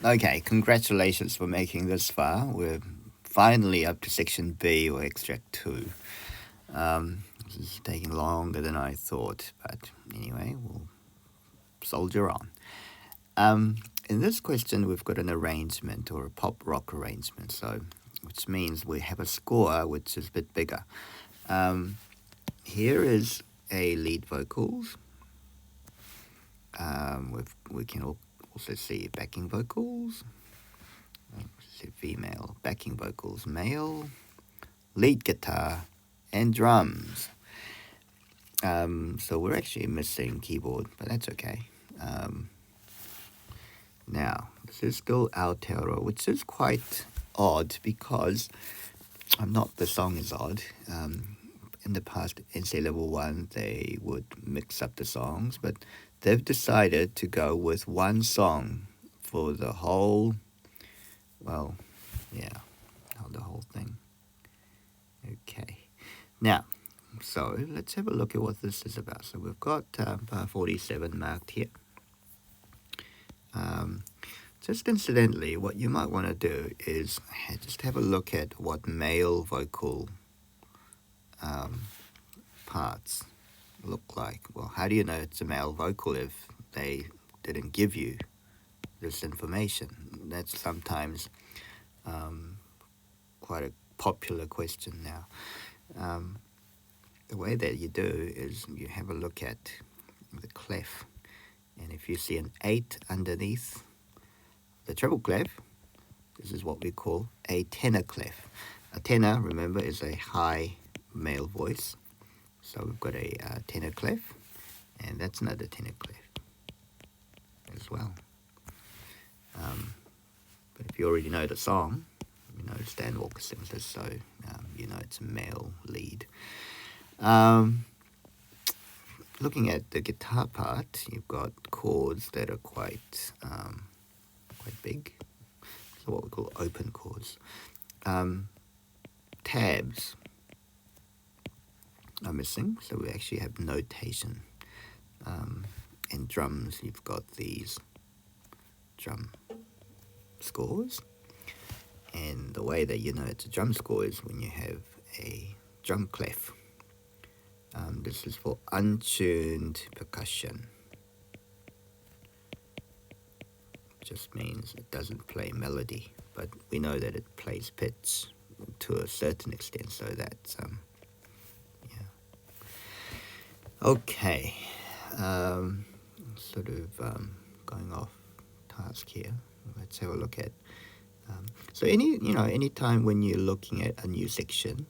Okay, congratulations for making this far. We're finally up to section B, or extract 2. This is taking longer than I thought, but anyway, we'll soldier on. In this question, we've got an arrangement, or a pop rock arrangement, so which means we have a score which is a bit bigger. Here is a lead vocals. We can also see backing vocals. Female backing vocals, male, lead guitar, and drums. So we're actually missing keyboard, but that's okay. Now, this is still Aotearoa, which is quite odd because the song is odd. In the past, NCA Level 1, they would mix up the songs, but they've decided to go with one song for the whole, the whole thing. Okay. Now, so let's have a look at what this is about. So we've got bar 47 marked here. Just incidentally, what you might want to do is just have a look at what male vocal parts look like. Well, how do you know it's a male vocal if they didn't give you this information? That's sometimes quite a popular question now. The way that you do is you have a look at the clef, and if you see an 8 underneath the treble clef, this is what we call a tenor clef. A tenor, remember, is a high male voice. So we've got a tenor clef, and that's another tenor clef as well. But if you already know the song, you know Stan Walker sings this, so you know it's a male lead. Looking at the guitar part, you've got chords that are quite big, so what we call open chords. Tabs are missing, so we actually have notation. And drums, you've got these drum scores, and the way that you know it's a drum score is when you have a drum clef. This is for untuned percussion. Just means it doesn't play melody, but we know that it plays pitch to a certain extent, so that's okay. Going off task here. Let's have a look at so any time when you're looking at a new section,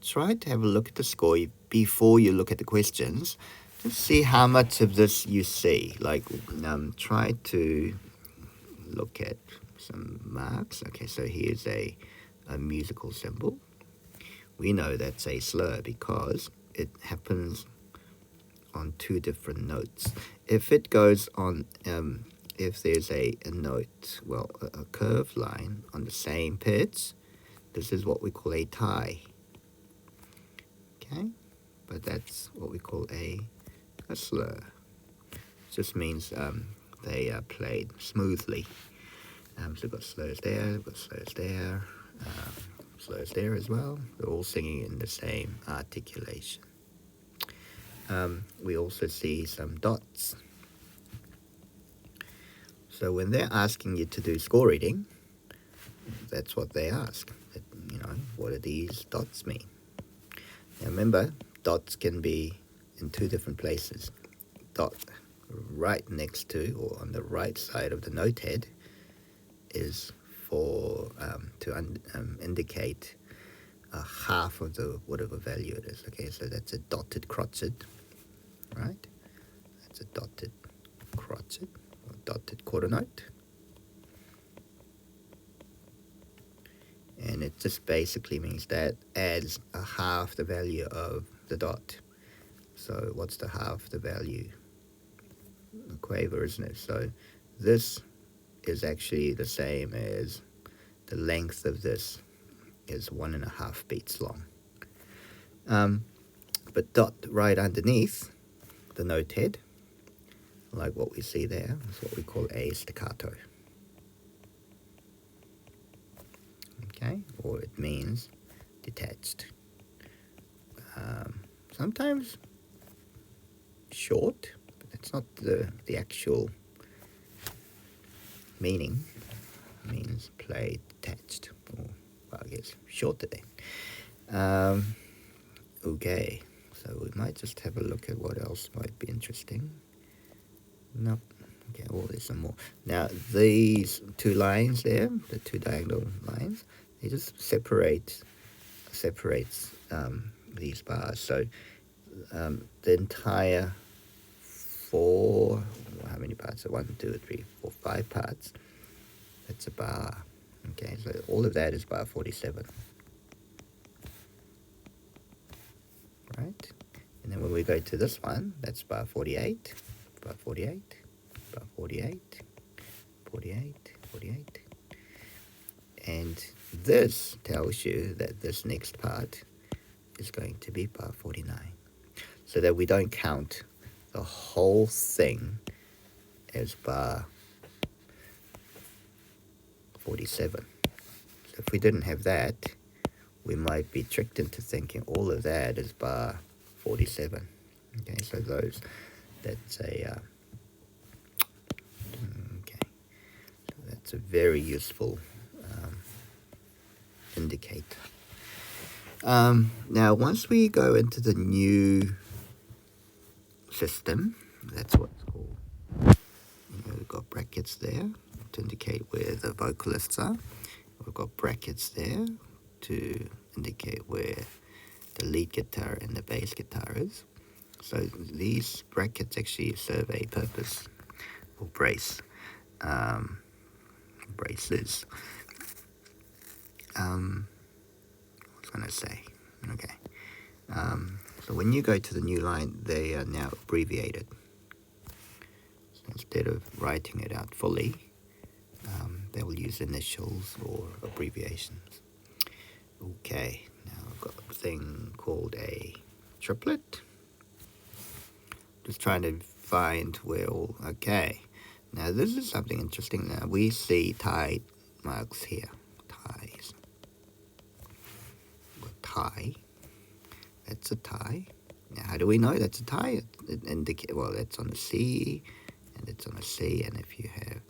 try to have a look at the score before you look at the questions. Just see how much of this you see. Like, try to look at some marks. Okay, so here's a musical symbol. We know that's a slur because it happens on 2 different notes. If it goes on, if there's a note, a curved line on the same pitch, this is what we call a tie. Okay, but that's what we call a slur. It just means they are played smoothly. So we've got slurs there, we've got slurs there, slurs there as well. They're all singing in the same articulation. We also see some dots. So when they're asking you to do score reading, that's what they ask. What do these dots mean? Now remember, dots can be in 2 different places. Dot right next to, or on the right side of the note head, is for to indicate half of the whatever value it is. Okay, so that's a dotted crotchet, right? That's a dotted crotchet, or dotted quarter note. And it just basically means that adds a half the value of the dot. So what's the half the value? A quaver, isn't it? So this is actually the same as the length of this is 1.5 beats long. But dot right underneath the note head, like what we see there, is what we call a staccato. means detached. Sometimes short, but that's not the actual meaning. It means play detached, or well, I guess shorter then. Okay, so we might just have a look at what else might be interesting. Nope. Okay, oh, there's some more. Now, these two lines there, the two diagonal lines, they just separates these bars. So the entire how many parts? So 1, 2, 3, 4, 5 parts. That's a bar. Okay, so all of that is bar 47. Right? And then when we go to this one, that's bar 48, bar 48, bar 48, 48, 48. And this tells you that this next part is going to be bar 49. So that we don't count the whole thing as bar 47. So if we didn't have that, we might be tricked into thinking all of that is bar 47. Okay, so that's a okay, so that's a very useful indicator. Now, once we go into the new system, that's what's called, we've got brackets there to indicate where the vocalists are. We've got brackets there to indicate where the lead guitar and the bass guitar is. So these brackets actually serve a purpose, or braces. What was I going to say? Okay. So when you go to the new line, they are now abbreviated. So instead of writing it out fully, they will use initials or abbreviations. Okay, now I've got a thing called a triplet. Just trying to find where all... Okay, now this is something interesting. Now we see tie marks here. Ties. Tie. That's a tie. Now how do we know that's a tie? It indicates, well, that's on a C, and it's on a C, and if you have...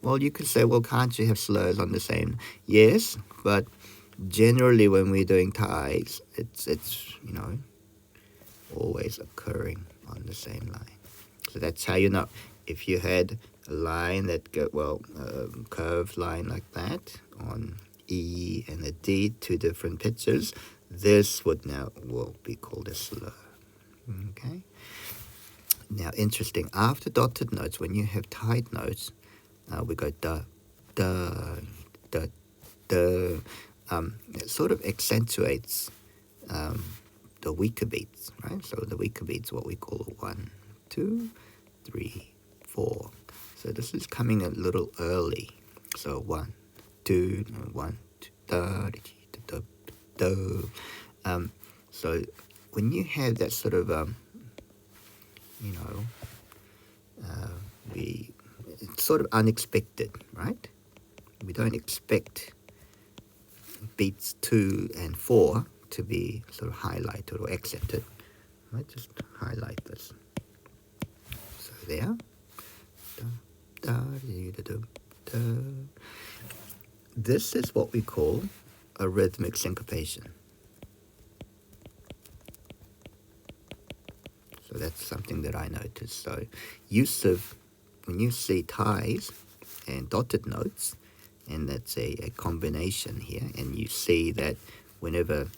Well, you could say, well, can't you have slurs on the same? Yes, but generally when we're doing ties, it's always occurring on the same line. So that's how you know. If you had a line that curved line like that on E and a D, two different pitches, this will be called a slur. Okay. Now, interesting. After dotted notes, when you have tied notes, we go da, da, da, da. It sort of accentuates the weaker beats, right? So the weaker beats, what we call 1, 2, 3, 4. So this is coming a little early. So 1, 2, 1, 2, da, da, da, da. So when you have that sort of it's sort of unexpected, right? We don't expect beats 2 and 4 to be sort of highlighted or accented. I might just highlight this. So there. Da, da, da, da, da. This is what we call a rhythmic syncopation. So that's something that I noticed. So when you see ties and dotted notes, and that's a combination here, and you see that whenever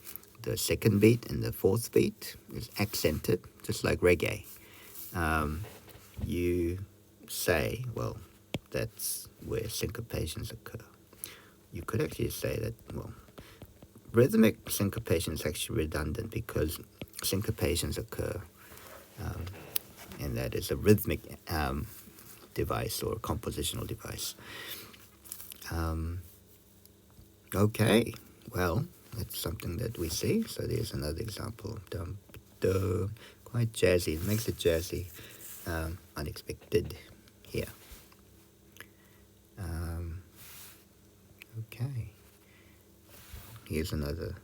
the second beat and the fourth beat is accented, just like reggae, you say, well, that's where syncopations occur. You could actually say that, well, rhythmic syncopation is actually redundant because syncopations occur, and that is a rhythmic device or a compositional device. Okay, well, that's something that we see. So there's another example. Dum, dum, quite jazzy. It makes it jazzy, unexpected here. Okay. here's another.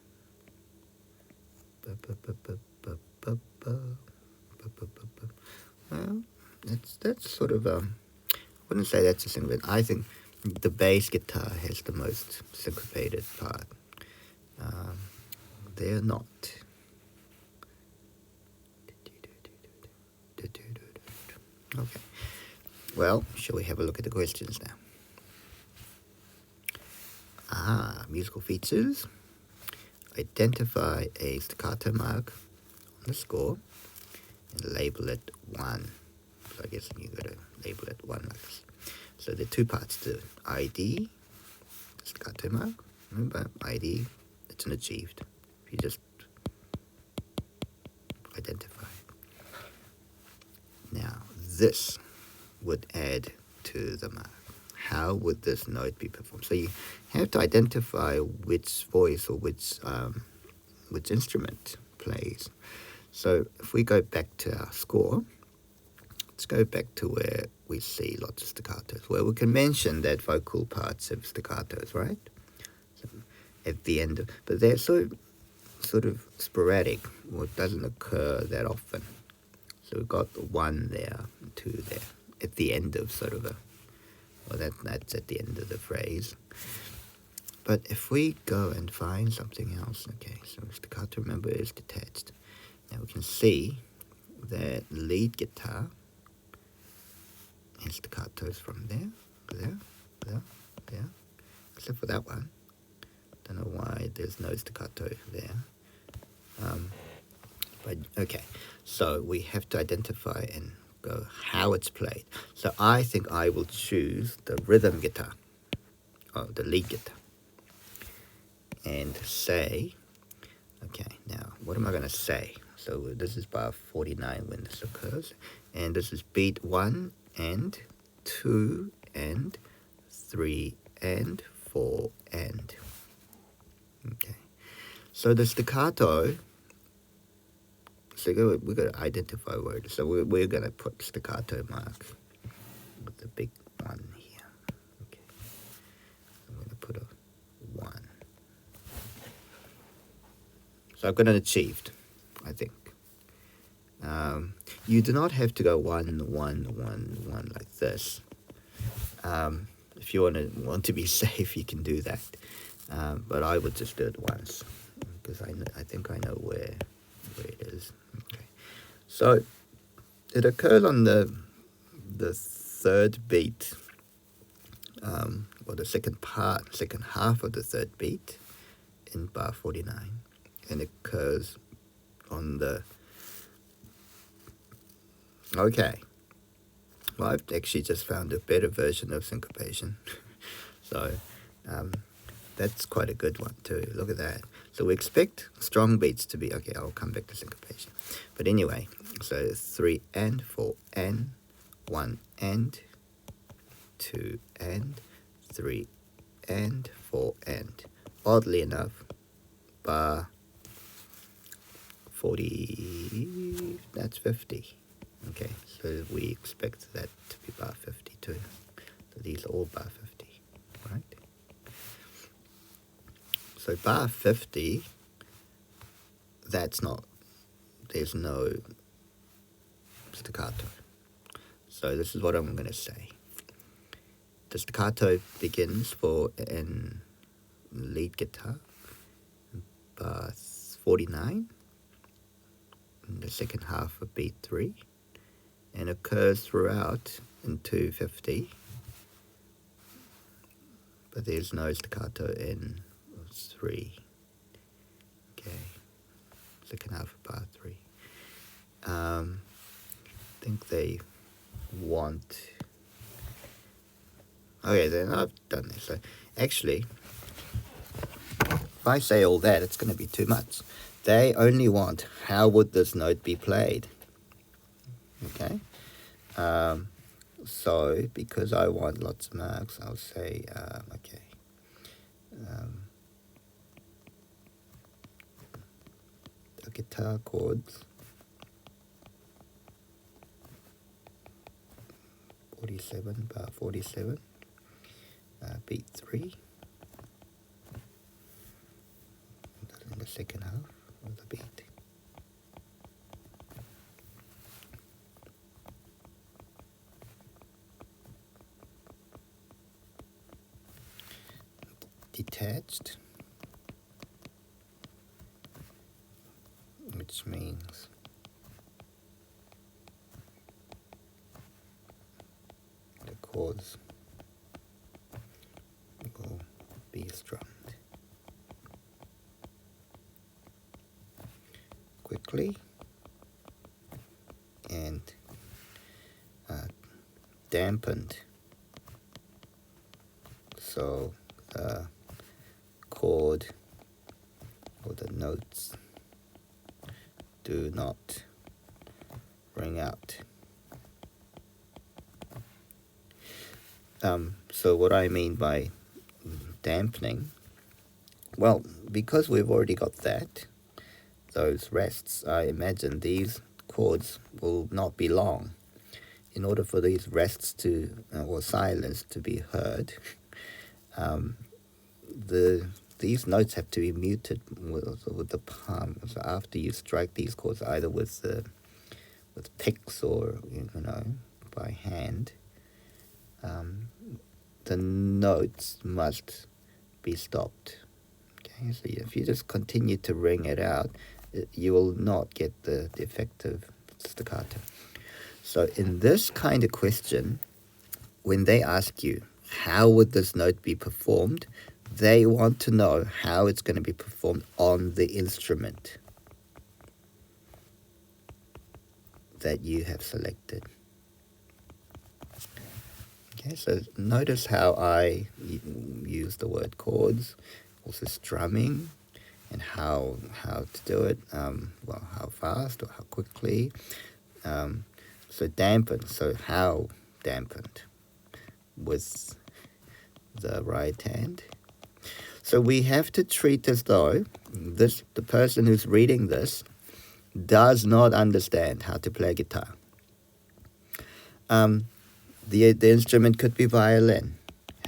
Well, that's sort of I wouldn't say that's a syncopate. I think the bass guitar has the most syncopated part. They're not. Okay. Well, shall we have a look at the questions now? Musical features. Identify a staccato mark on the score and label it 1. So I guess you got to label it 1 like this. So there are two parts to it. ID, staccato mark. Remember, ID, it's an achieved. If you just identify it. Now, this would add to the mark. How would this note be performed? So you have to identify which voice or which instrument plays. So if we go back to our score, let's go back to where we see lots of staccatos, where we can mention that vocal parts have staccatos, right? So at the end of, but they're sort of sporadic, or it doesn't occur that often. So we've got 1 there, 2 there, at the end of sort of a, well, that's at the end of the phrase. But if we go and find something else, okay, so staccato, remember, is detached. Now we can see that lead guitar has staccatos from there, except for that one. Don't know why there's no staccato there. But okay, so we have to identify and go how it's played. So I think I will choose the rhythm guitar, the lead guitar, and say, okay, now what am I going to say? So this is bar 49 when this occurs, and this is beat 1 and 2 and 3 and 4 and. Okay, so the staccato, so we've got to identify words. So we're going to put staccato mark with the big 1 here. Okay, I'm going to put a 1. So I've got an achieved, I think. You do not have to go 1, 1, 1, 1 like this. If you want to be safe, you can do that. But I would just do it once, because I think I know where it is. Okay, so it occurs on the third beat, or the second half of the third beat in bar 49, and it occurs on the. Okay, well, I've actually just found a better version of syncopation. So that's quite a good one too. Look at that. So we expect strong beats to be, okay, I'll come back to syncopation. But anyway, so 3 and 4 and 1 and 2 and 3 and 4 and. Oddly enough, bar 40, that's 50. Okay, so we expect that to be bar 50 too. So these are all bar 50, right? So bar 50, there's no staccato. So this is what I'm going to say. The staccato begins in lead guitar, bar 49, in the second half of beat 3, and occurs throughout in 250, but there's no staccato in 3. Okay, second half of bar 3. I think they want. Okay, then I've done this. So actually, if I say all that, it's going to be too much. They only want, how would this note be played? Okay. So because I want lots of marks, I'll say, okay. The guitar chords 47, bar 47, beat 3, detached, which means the chords will be strummed quickly and dampened, so the chord or the notes do not ring out. So what I mean by dampening, well, because we've already got those rests, I imagine these chords will not be long. In order for these rests to, or silence to be heard, these notes have to be muted with the palm. So after you strike these chords, either with picks or by hand, the notes must be stopped. Okay, so if you just continue to ring it out, you will not get the effective staccato. So in this kind of question, when they ask you, how would this note be performed, they want to know how it's going to be performed on the instrument that you have selected. Okay, so notice how I use the word chords, also strumming, and how to do it, how fast or how quickly. So dampened, so how dampened with the right hand. So we have to treat as though the person who's reading this does not understand how to play guitar. The instrument could be violin.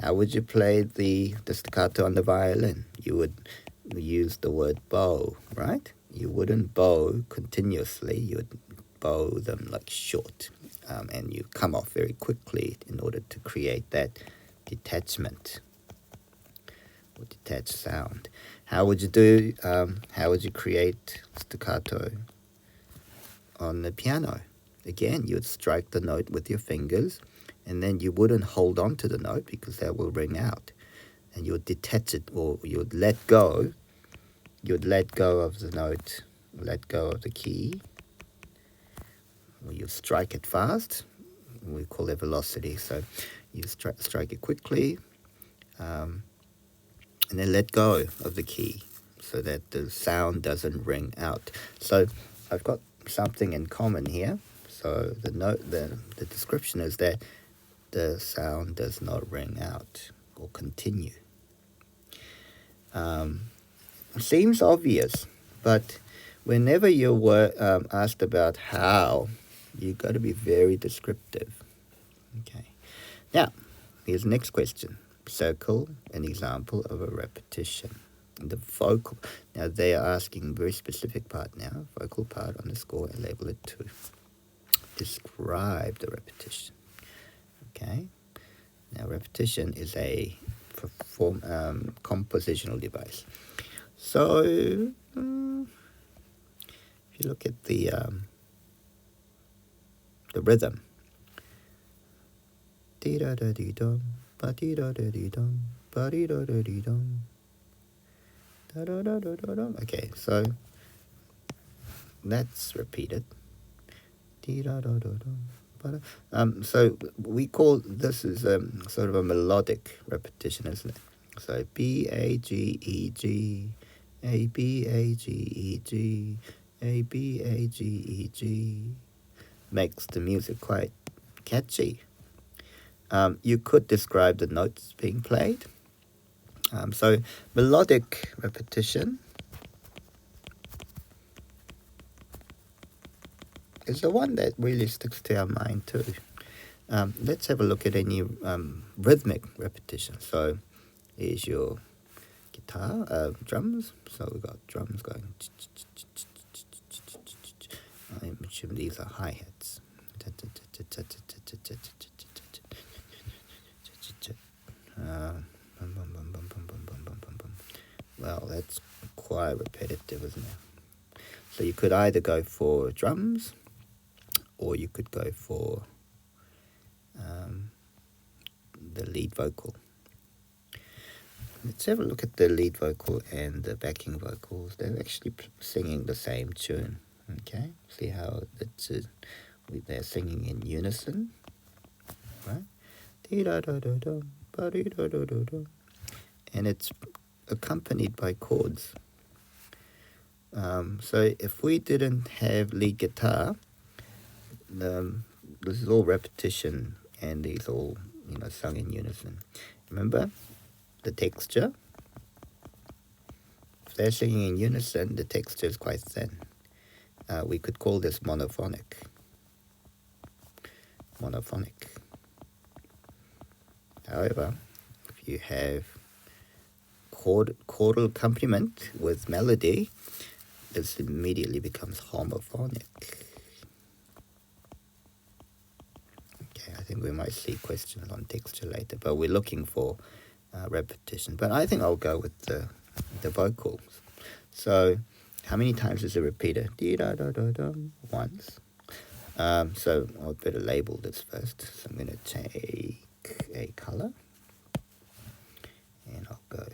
How would you play the staccato on the violin? You would use the word bow, right? You wouldn't bow continuously. You would bow them like short, and you come off very quickly in order to create that detachment or detached sound. How would you create staccato on the piano? Again, you would strike the note with your fingers, and then you wouldn't hold on to the note because that will ring out, and you would detach it, or you would let go. You would let go of the note, let go of the key, or you strike it fast. We call it velocity. So you strike it quickly, and then let go of the key so that the sound doesn't ring out. So I've got something in common here. So the description is that the sound does not ring out or continue. Seems obvious, but whenever you were asked about how, you've got to be very descriptive. Okay. Now, here's the next question. Circle an example of a repetition. The vocal. Now, they are asking a very specific part now. Vocal part on the score and label it 2. Describe the repetition. Okay. Now, repetition is a compositional device. So, if you look at the rhythm, dee-da-da-dee-dum, ba-dee-da-da-dee-dum, ba-dee-da-da-dee-dum, da-da-da-da-da-dum. Okay, so that's repeated. Dee-da-da-da-dum. So we call this is sort of a melodic repetition, isn't it? So B-A-G-E-G, A-B-A-G-E-G, A-B-A-G-E-G makes the music quite catchy. You could describe the notes being played. So melodic repetition is the one that really sticks to our mind too. Let's have a look at any rhythmic repetition. So here's your guitar, drums. So we've got drums going. I assume these are hi-hats. well, that's quite repetitive, isn't it? So you could either go for drums, or you could go for the lead vocal. Let's have a look at the lead vocal and the backing vocals. They're actually singing the same tune. Okay, see how they're singing in unison, right? And it's accompanied by chords. So if we didn't have lead guitar, this is all repetition, and these all sung in unison. Remember the texture? If they're singing in unison, the texture is quite thin. We could call this monophonic. However, if you have chordal accompaniment with melody, this immediately becomes homophonic. Okay, I think we might see questions on texture later, but we're looking for repetition. But I think I'll go with the vocals. So how many times is it repeated? Once. So I'll better label this first. So I'm going to take a color, and I'll go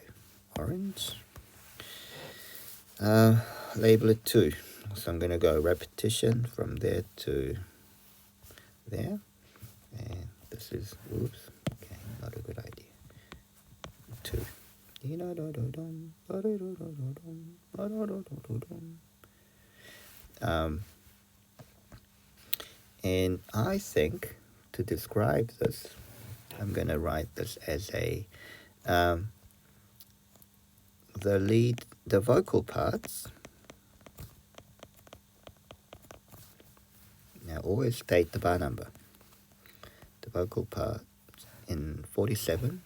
orange. Label it 2. So I'm going to go repetition from there to there. And this is, oops, okay, not a good idea. 2. And I think to describe this, I'm going to write this as a the vocal parts. Now always state the bar number. The vocal part in 47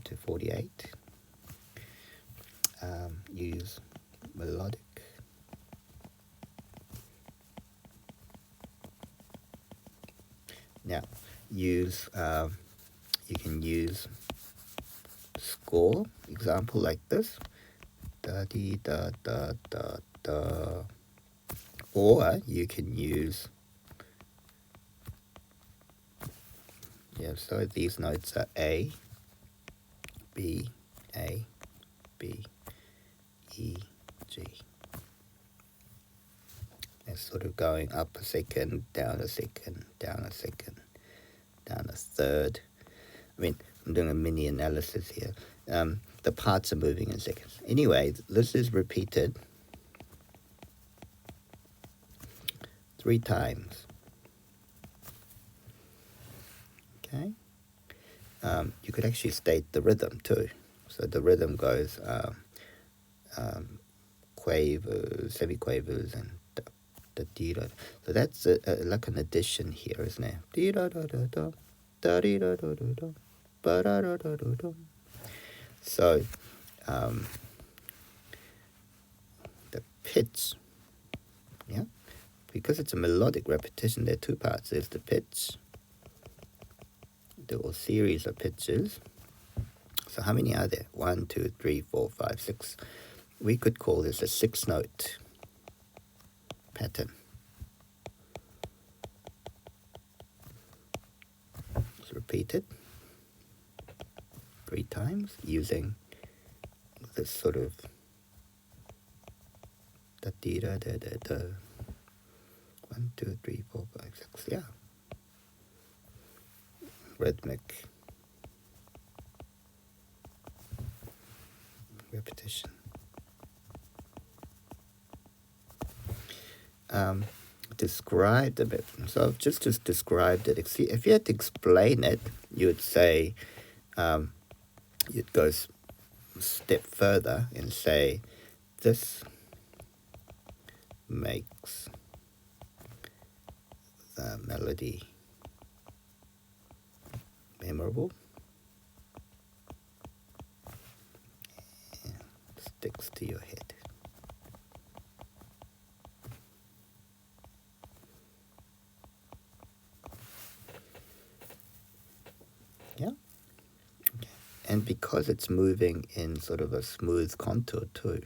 to 48 use melodic. Now you can use score example like this, da dee da da da da, or you can use so these notes are A, B, A, B, E, G. It's sort of going up a second, down a second, down a second, down a third. I mean, I'm doing a mini analysis here. The parts are moving in seconds. Anyway, this is repeated 3 times. Okay. You could actually state the rhythm too. So the rhythm goes quavers, semiquavers, and da dee da. So that's like an addition here, isn't it? Dee da da da da, da dee da da da da, ba da da da da da. So the pitch, because it's a melodic repetition, there are 2 parts. There's the pitch, or series of pitches. So how many are there? 1, 2, 3, 4, 5, 6. We could call this a 6-note pattern. It's repeated 3 times using this sort of da dee da da da da. 1, 2, 3, 4, 5, 6. Yeah. Rhythmic repetition. Described a bit. So I've just described it. See, if you had to explain it, you would say, you'd go a step further and say, this makes the melody memorable and sticks to your head. Yeah? Okay. And because it's moving in sort of a smooth contour too,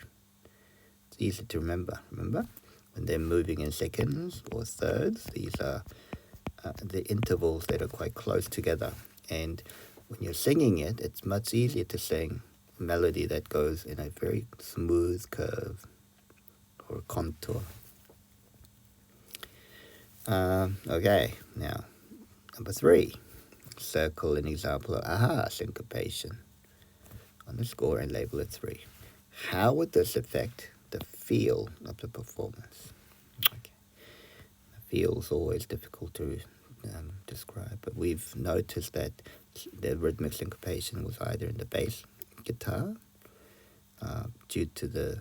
it's easy to remember. Remember? When they're moving in seconds or thirds, these are the intervals that are quite close together. And when you're singing it, it's much easier to sing a melody that goes in a very smooth curve or contour. Okay, now number 3. Circle an example of aha syncopation on the score and label it 3. How would this affect the feel of the performance? Okay. The feel is always difficult to describe, but we've noticed that the rhythmic syncopation was either in the bass guitar due to the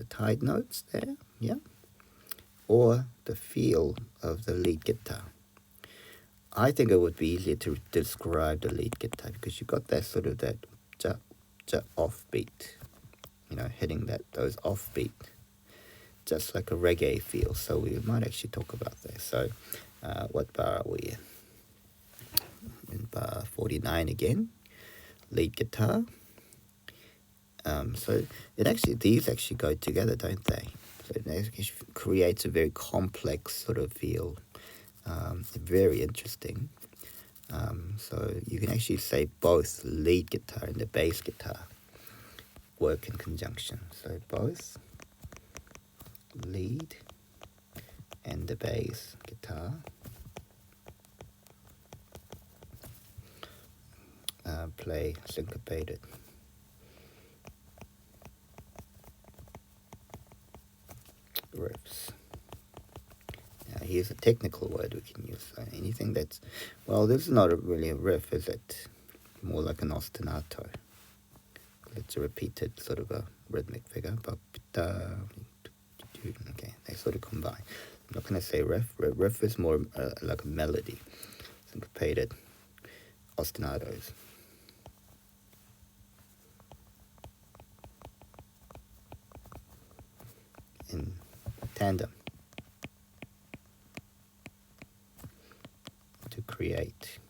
tied notes there, yeah, or the feel of the lead guitar. I think it would be easier to describe the lead guitar because you got that sort of that offbeat, hitting those offbeat, just like a reggae feel. So we might actually talk about that. So what bar are we in? In bar 49 again, lead guitar. So these actually go together, don't they? So it actually creates a very complex sort of feel. Very interesting. So you can actually say both lead guitar and the bass guitar work in conjunction. So both lead and the bass guitar play syncopated. Riffs. Now here's a technical word we can use. So anything that's, well, this is not really a riff, is it? More like an ostinato. It's a repeated sort of a rhythmic figure. Okay, they sort of combine. I'm not going to say riff. Riff is more like a melody. Syncopated ostinatos. In tandem to create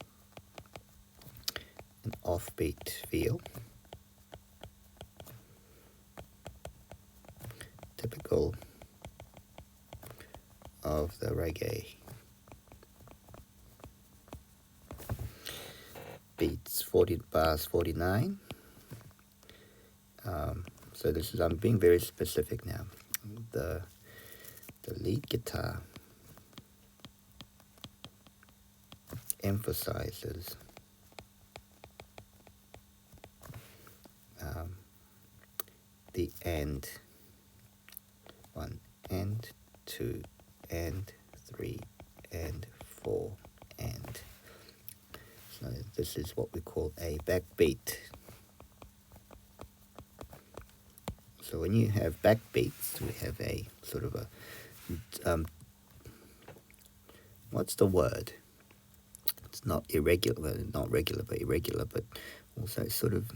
an offbeat feel, typical of the reggae beats. 40 bars 49. So this is, I'm being very specific now. The lead guitar emphasizes the and 1 and 2 and 3 and 4 and. So this is what we call a backbeat. So when you have backbeats, we have a sort of a, what's the word? It's not irregular, well, not regular, but irregular, but also sort of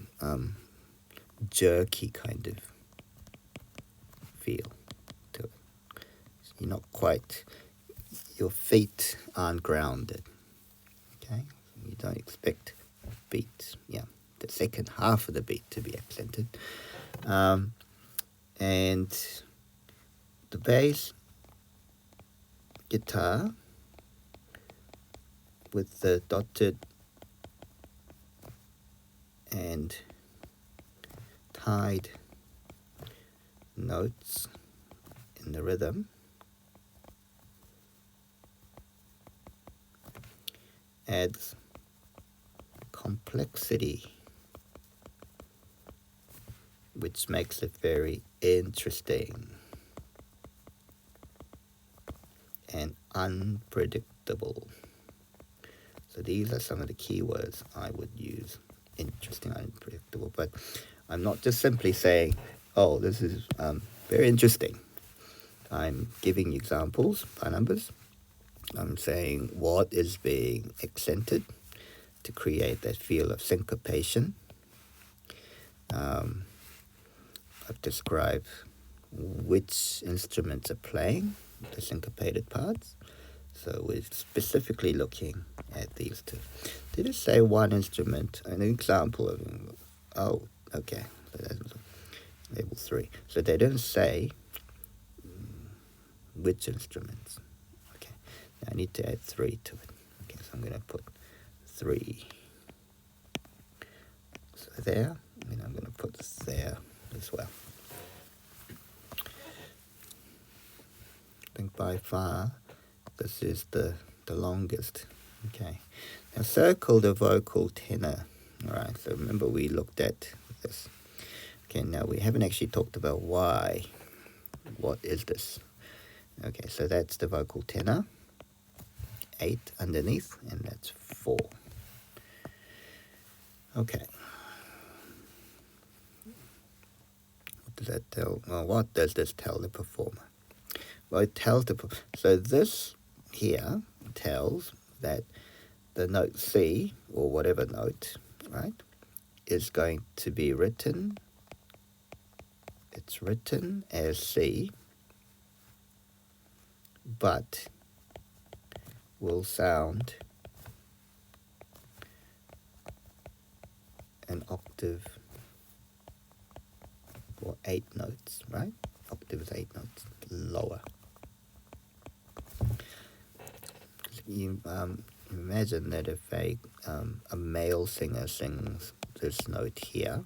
jerky kind of feel to it. So you're not quite, your feet aren't grounded, okay? You don't expect beats, the second half of the beat to be accented. And the bass guitar with the dotted and tied notes in the rhythm adds complexity, which makes it very interesting and unpredictable. So these are some of the keywords I would use. Interesting, unpredictable. But I'm not just simply saying, oh, this is very interesting. I'm giving examples by numbers. I'm saying what is being accented to create that feel of syncopation. I've described which instruments are playing the syncopated parts. So we're specifically looking at these two. Did it say one instrument? An example of Oh, okay. So that's label 3. So they don't say which instruments. Okay. Now I need to add 3 to it. Okay, so I'm going to put 3. So there, and I'm going to put there as well. I think by far this is the longest. Okay. Now circle the vocal tenor. Alright, so remember we looked at this. Okay, now we haven't actually talked about why. What is this? Okay, so that's the vocal tenor. 8 underneath, and that's 4. Okay. What does that tell? Well, what does this tell the performer? Well, it tells so this here tells that the note C, or whatever note, right, is going to be written. It's written as C, but will sound an octave or 8 notes, right? Octave is 8 notes lower. You imagine that if a male singer sings this note here,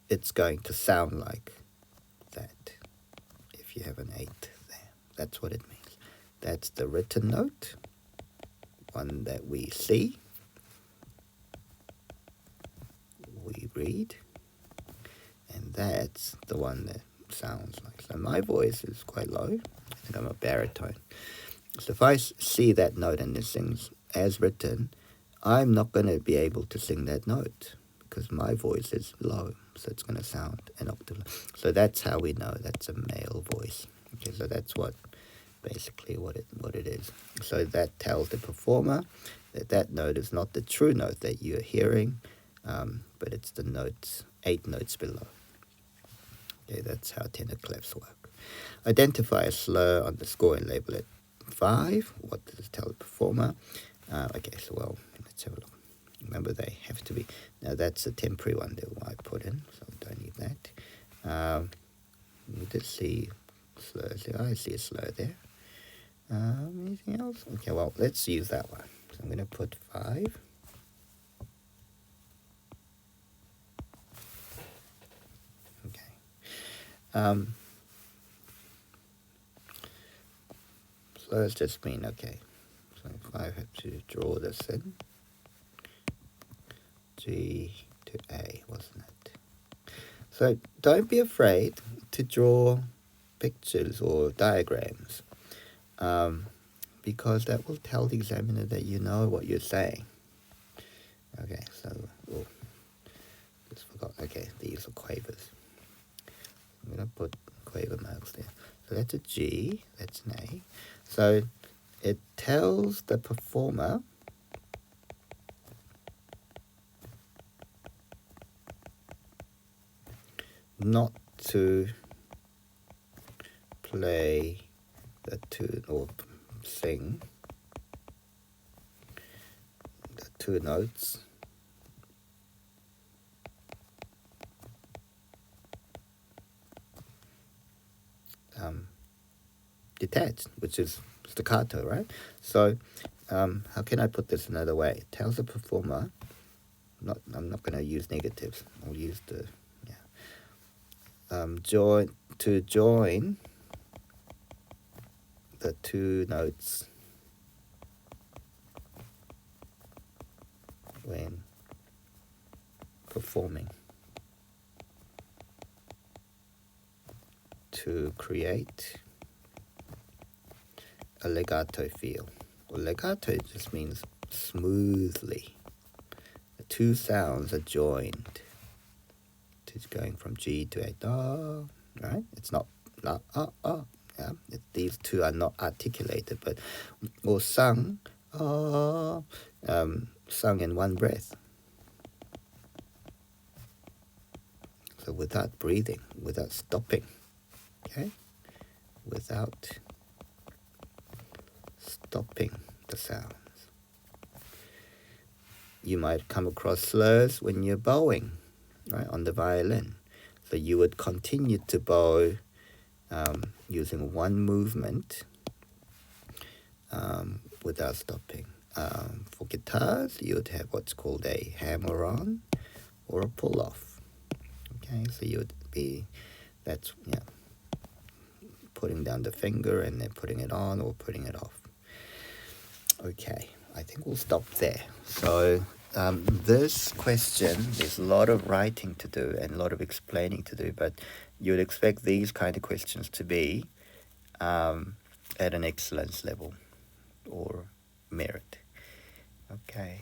it's going to sound like that if you have an 8 there. That's what it means. That's the written note, one that we see, we read, and that's the one that sounds like. So my voice is quite low. I think I'm a baritone. So if I see that note and it sings as written, I'm not going to be able to sing that note because my voice is low, so it's going to sound an octave. So that's how we know that's a male voice. Okay, so that's basically what it is. So that tells the performer that that note is not the true note that you're hearing, but it's the notes, 8 notes below. Okay, that's how tenor clefs work. Identify a slur on the score and label it 5. What does it tell the performer? Okay, so well, let's have a look. Remember, they have to be. Now that's a temporary one that I put in, so we don't need that. We did see slurs there. I see a slur there. Anything else? Okay, well, let's use that one. So I'm going to put 5. Okay. Slurs just mean, okay, so if I have to draw this in, G to A, wasn't it? So don't be afraid to draw pictures or diagrams, because that will tell the examiner that you know what you're saying. Okay, so, oh, just forgot, okay, these are quavers. I'm going to put quaver marks there. So that's a G, that's an A. So it tells the performer not to play the two, or sing the 2 notes detached, which is staccato, right? So how can I put this another way? It tells the performer, I'm not going to use negatives, I'll use the, to join the 2 notes when performing to create a legato feel. Well, legato just means smoothly. The 2 sounds are joined. It's going from G to A, da, right? It's not la, yeah. These 2 are not articulated, but or sung, sung in one breath. So without breathing, without stopping, okay? Without stopping the sounds. You might come across slurs when you're bowing, right, on the violin. So you would continue to bow using one movement without stopping. For guitars, you would have what's called a hammer-on or a pull-off. Okay, so you would be, that's, putting down the finger and then putting it on or putting it off. Okay, I think we'll stop there. So this question, there's a lot of writing to do and a lot of explaining to do, but you'd expect these kind of questions to be at an excellence level or merit. Okay.